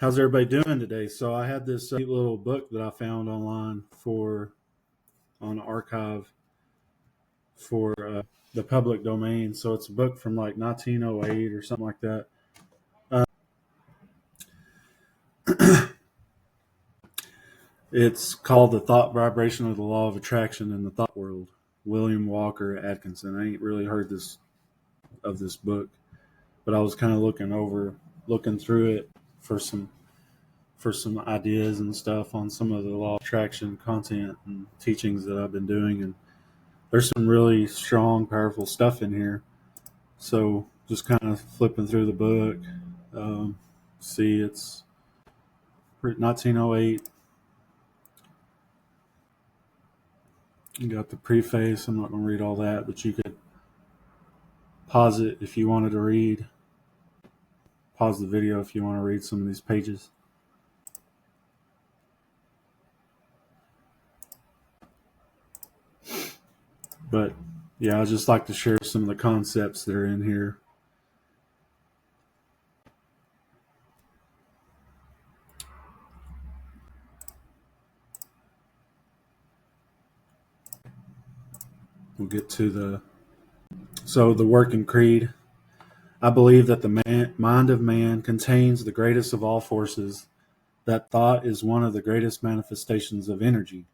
How's everybody doing today? So I had this neat little book that I found online on archive for the public domain. So it's a book from like 1908 or something like that. Uh, it's called The Thought Vibration of the Law of Attraction in the Thought World. William Walker Atkinson. I ain't really heard this book, but I was kind of looking through it for some ideas and stuff on some of the law of attraction content and teachings that I've been doing, and there's some really strong, powerful stuff in here. So just kind of flipping through the book, see it's 1908. You got the preface. I'm not going to read all that, but you could pause it if you wanted to read. Pause the video if you want to read some of these pages. But yeah, I just like to share some of the concepts that are in here. We'll get to the working creed. I believe that the mind of man contains the greatest of all forces, that thought is one of the greatest manifestations of energy.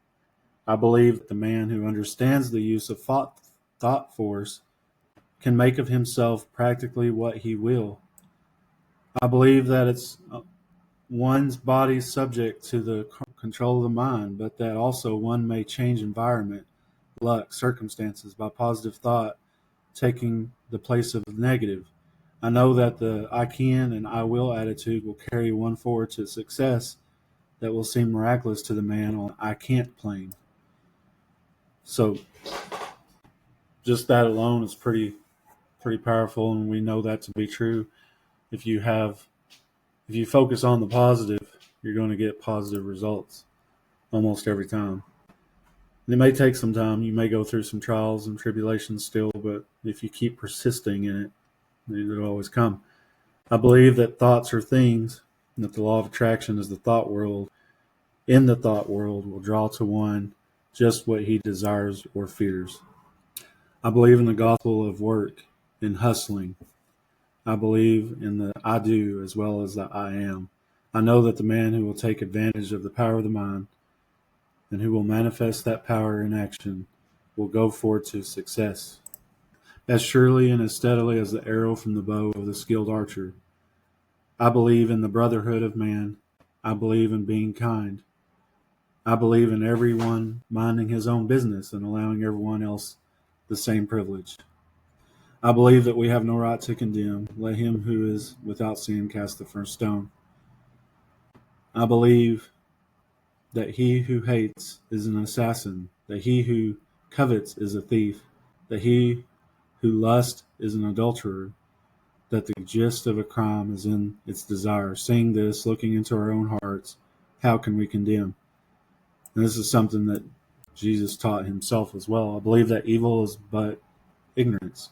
I believe that the man who understands the use of thought force can make of himself practically what he will. I believe that it's one's body subject to the control of the mind, but that also one may change environment, luck, circumstances by positive thought taking the place of negative. I know that the I can and I will attitude will carry one forward to success that will seem miraculous to the man on I can't plane. So just that alone is pretty powerful, and we know that to be true. If you focus on the positive, you're going to get positive results almost every time. And it may take some time. You may go through some trials and tribulations still, but if you keep persisting in it, it'll always come. I believe that thoughts are things, and that the law of attraction is the thought world. In the thought world will draw to one just what he desires or fears. I believe in the gospel of work and hustling. I believe in the I do as well as the I am. I know that the man who will take advantage of the power of the mind and who will manifest that power in action will go forward to success as surely and as steadily as the arrow from the bow of the skilled archer. I believe in the brotherhood of man. I believe in being kind. I believe in everyone minding his own business and allowing everyone else the same privilege. I believe that we have no right to condemn. Let him who is without sin cast the first stone. I believe that he who hates is an assassin, that he who covets is a thief, that he who lusts is an adulterer, that the gist of a crime is in its desire. Seeing this, looking into our own hearts, how can we condemn? And this is something that Jesus taught himself as well. I believe that evil is but ignorance.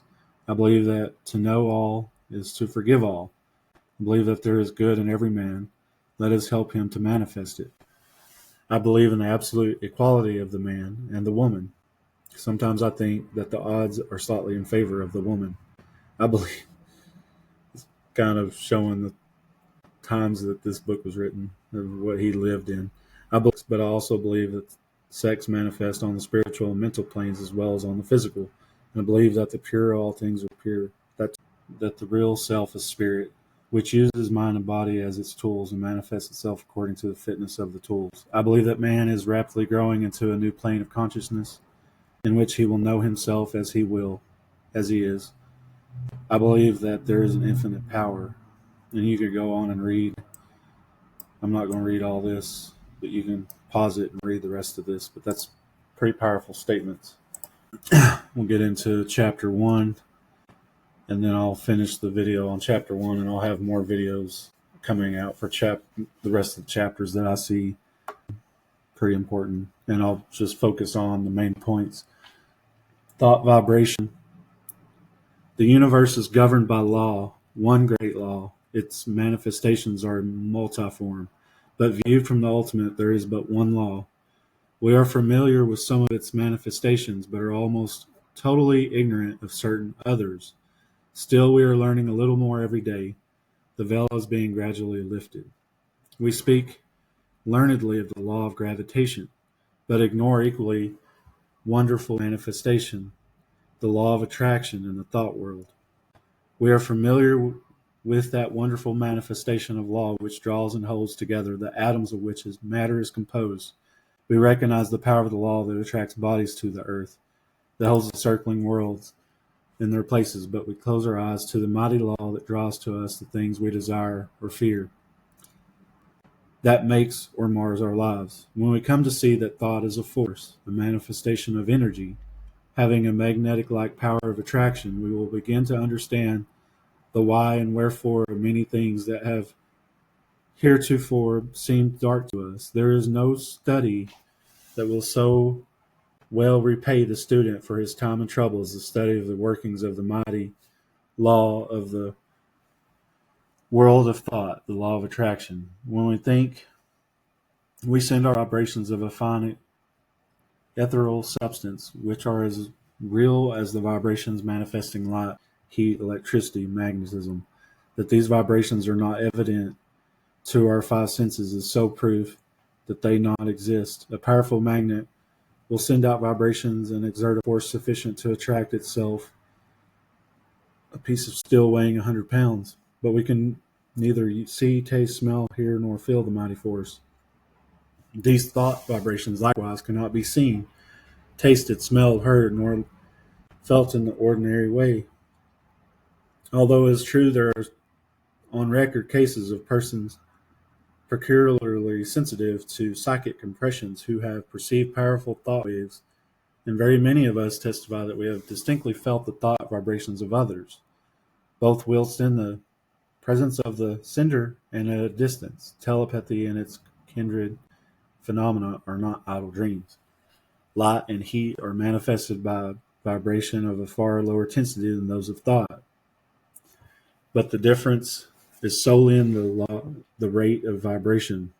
I believe that to know all is to forgive all. I believe that there is good in every man. Let us help him to manifest it. I believe in the absolute equality of the man and the woman. Sometimes I think that the odds are slightly in favor of the woman. I believe it's kind of showing the times that this book was written, of what he lived in. But I also believe that sex manifests on the spiritual and mental planes as well as on the physical. And I believe that the pure all things are pure. That the real self is spirit, which uses mind and body as its tools and manifests itself according to the fitness of the tools. I believe that man is rapidly growing into a new plane of consciousness in which he will know himself as he is. I believe that there is an infinite power, and you could go on and read. I'm not going to read all this, but you can pause it and read the rest of this, but that's pretty powerful statements. We'll get into chapter 1, and then I'll finish the video on chapter 1, and I'll have more videos coming out for the rest of the chapters that I see pretty important, and I'll just focus on the main points. Thought vibration. The universe is governed by law, one great law. its manifestations are multiform, but viewed from the ultimate, there is but one law. We are familiar with some of its manifestations, but are almost totally ignorant of certain others. Still, we are learning a little more every day. The veil is being gradually lifted. We speak learnedly of the law of gravitation, but ignore equally wonderful manifestation, the law of attraction in the thought world. We are familiar with that wonderful manifestation of law which draws and holds together the atoms of which matter is composed. We recognize the power of the law that attracts bodies to the earth, that holds the circling worlds in their places, but we close our eyes to the mighty law that draws to us the things we desire or fear, that makes or mars our lives. When we come to see that thought is a force, a manifestation of energy, having a magnetic-like power of attraction, we will begin to understand the why and wherefore of many things that have heretofore seemed dark to us. There is no study that will so well repay the student for his time and trouble as the study of the workings of the mighty law of the world of thought, the law of attraction. When we think, we send our vibrations of a fine ethereal substance, which are as real as the vibrations manifesting light, heat, electricity, magnetism. That these vibrations are not evident to our five senses is so proof that they not exist. A powerful magnet will send out vibrations and exert a force sufficient to attract itself a piece of steel weighing 100 pounds, but we can neither see, taste, smell, hear, nor feel the mighty force. These thought vibrations likewise cannot be seen, tasted, smelled, heard, nor felt in the ordinary way. Although it is true there are on record cases of persons peculiarly sensitive to psychic impressions who have perceived powerful thought waves, and very many of us testify that we have distinctly felt the thought vibrations of others, both whilst in the presence of the sender and at a distance. Telepathy and its kindred phenomena are not idle dreams. Light and heat are manifested by vibration of a far lower intensity than those of thought, but the difference is solely in the rate of vibration.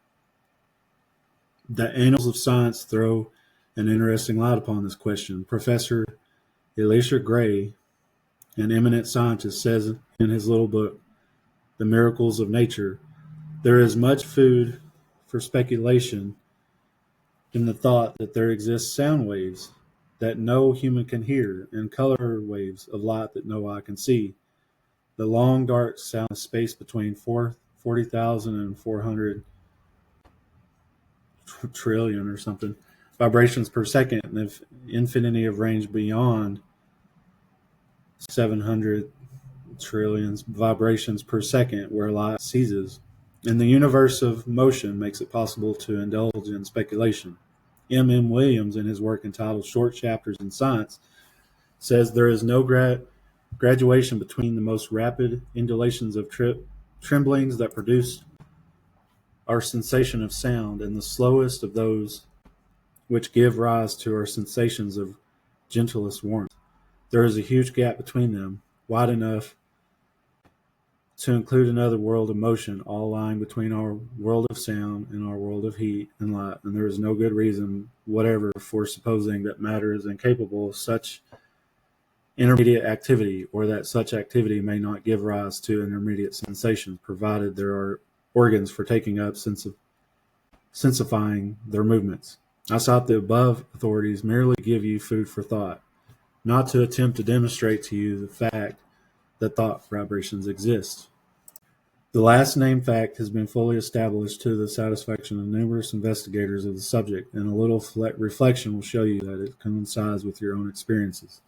The annals of science throw an interesting light upon this question. Professor Elisha Gray, an eminent scientist, says in his little book, The Miracles of Nature, there is much food for speculation in the thought that there exist sound waves that no human can hear, and color waves of light that no eye can see. The long, dark sound of space between 40,000 and 400 trillion or something vibrations per second, and if infinity of range beyond 700 trillions vibrations per second where light ceases. And the universe of motion makes it possible to indulge in speculation. M. Williams, in his work entitled Short Chapters in Science, says there is no graduation between the most rapid undulations of tremblings that produce our sensation of sound and the slowest of those which give rise to our sensations of gentlest warmth. There is a huge gap between them, wide enough to include another world of motion, all lying between our world of sound and our world of heat and light, and there is no good reason whatever for supposing that matter is incapable of such intermediate activity, or that such activity may not give rise to intermediate sensations, provided there are organs for taking up sensifying their movements. I cite the above authorities merely to give you food for thought, not to attempt to demonstrate to you the fact that thought vibrations exist. The last named fact has been fully established to the satisfaction of numerous investigators of the subject, and a little reflection will show you that it coincides with your own experiences.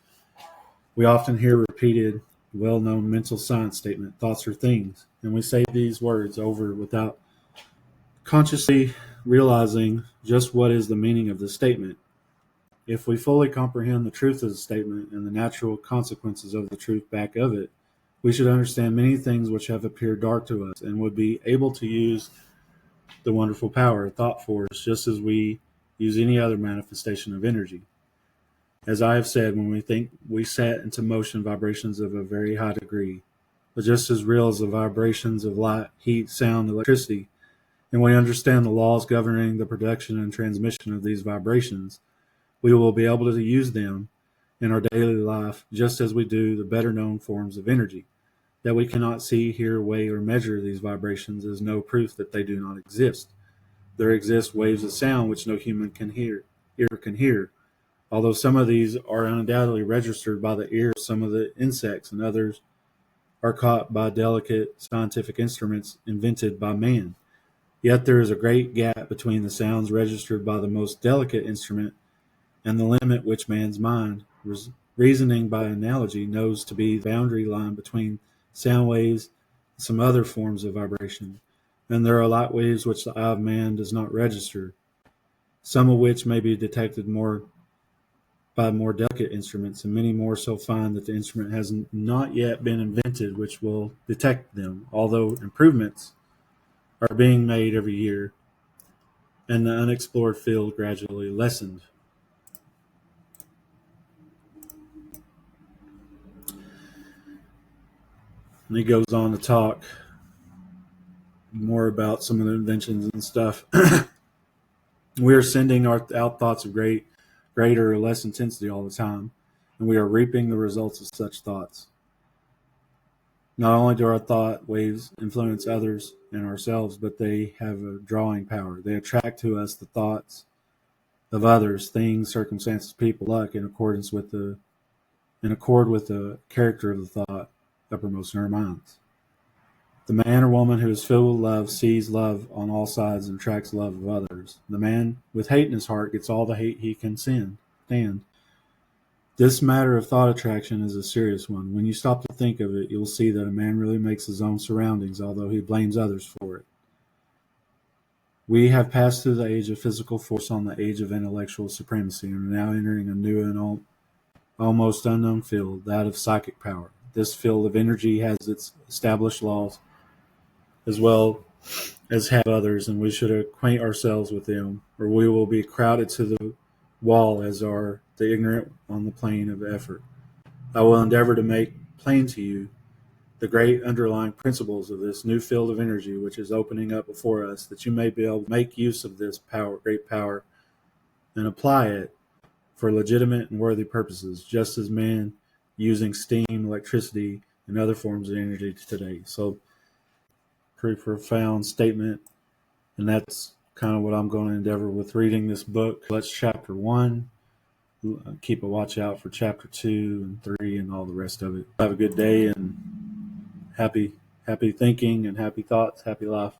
We often hear repeated, well-known mental science statement, thoughts are things, and we say these words over without consciously realizing just what is the meaning of the statement. If we fully comprehend the truth of the statement and the natural consequences of the truth back of it, we should understand many things which have appeared dark to us and would be able to use the wonderful power of thought force just as we use any other manifestation of energy. As I have said, when we think, we set into motion vibrations of a very high degree. but just as real as the vibrations of light, heat, sound, electricity. And when we understand the laws governing the production and transmission of these vibrations, we will be able to use them in our daily life just as we do the better known forms of energy. That we cannot see, hear, weigh, or measure these vibrations is no proof that they do not exist. There exist waves of sound which no human ear can hear, although some of these are undoubtedly registered by the ear of some of the insects and others are caught by delicate scientific instruments invented by man. Yet there is a great gap between the sounds registered by the most delicate instrument and the limit which man's mind, reasoning by analogy, knows to be the boundary line between sound waves and some other forms of vibration. And there are light waves which the eye of man does not register, some of which may be detected by more delicate instruments, and many more so fine that the instrument has not yet been invented which will detect them, although improvements are being made every year, and the unexplored field gradually lessened. And he goes on to talk more about some of the inventions and stuff. We are sending out thoughts of greater or less intensity all the time, and we are reaping the results of such thoughts. Not only do our thought waves influence others and ourselves, but they have a drawing power. They attract to us the thoughts of others, things, circumstances, people, luck, in accord with the character of the thought uppermost in our minds. The man or woman who is filled with love sees love on all sides and attracts love of others. The man with hate in his heart gets all the hate he can stand. This matter of thought attraction is a serious one. When you stop to think of it, you'll see that a man really makes his own surroundings, although he blames others for it. We have passed through the age of physical force on the age of intellectual supremacy and are now entering a new and almost unknown field, that of psychic power. This field of energy has its established laws as well as have others, and we should acquaint ourselves with them, or we will be crowded to the wall as are the ignorant on the plane of effort. I will endeavor to make plain to you the great underlying principles of this new field of energy which is opening up before us, that you may be able to make use of this great power, and apply it for legitimate and worthy purposes, just as man using steam, electricity, and other forms of energy today. So, pretty profound statement, and that's kind of what I'm going to endeavor with reading this book. That's chapter 1. Keep a watch out for chapter 2 and 3 and all the rest of it. Have a good day and happy thinking and happy thoughts, happy life.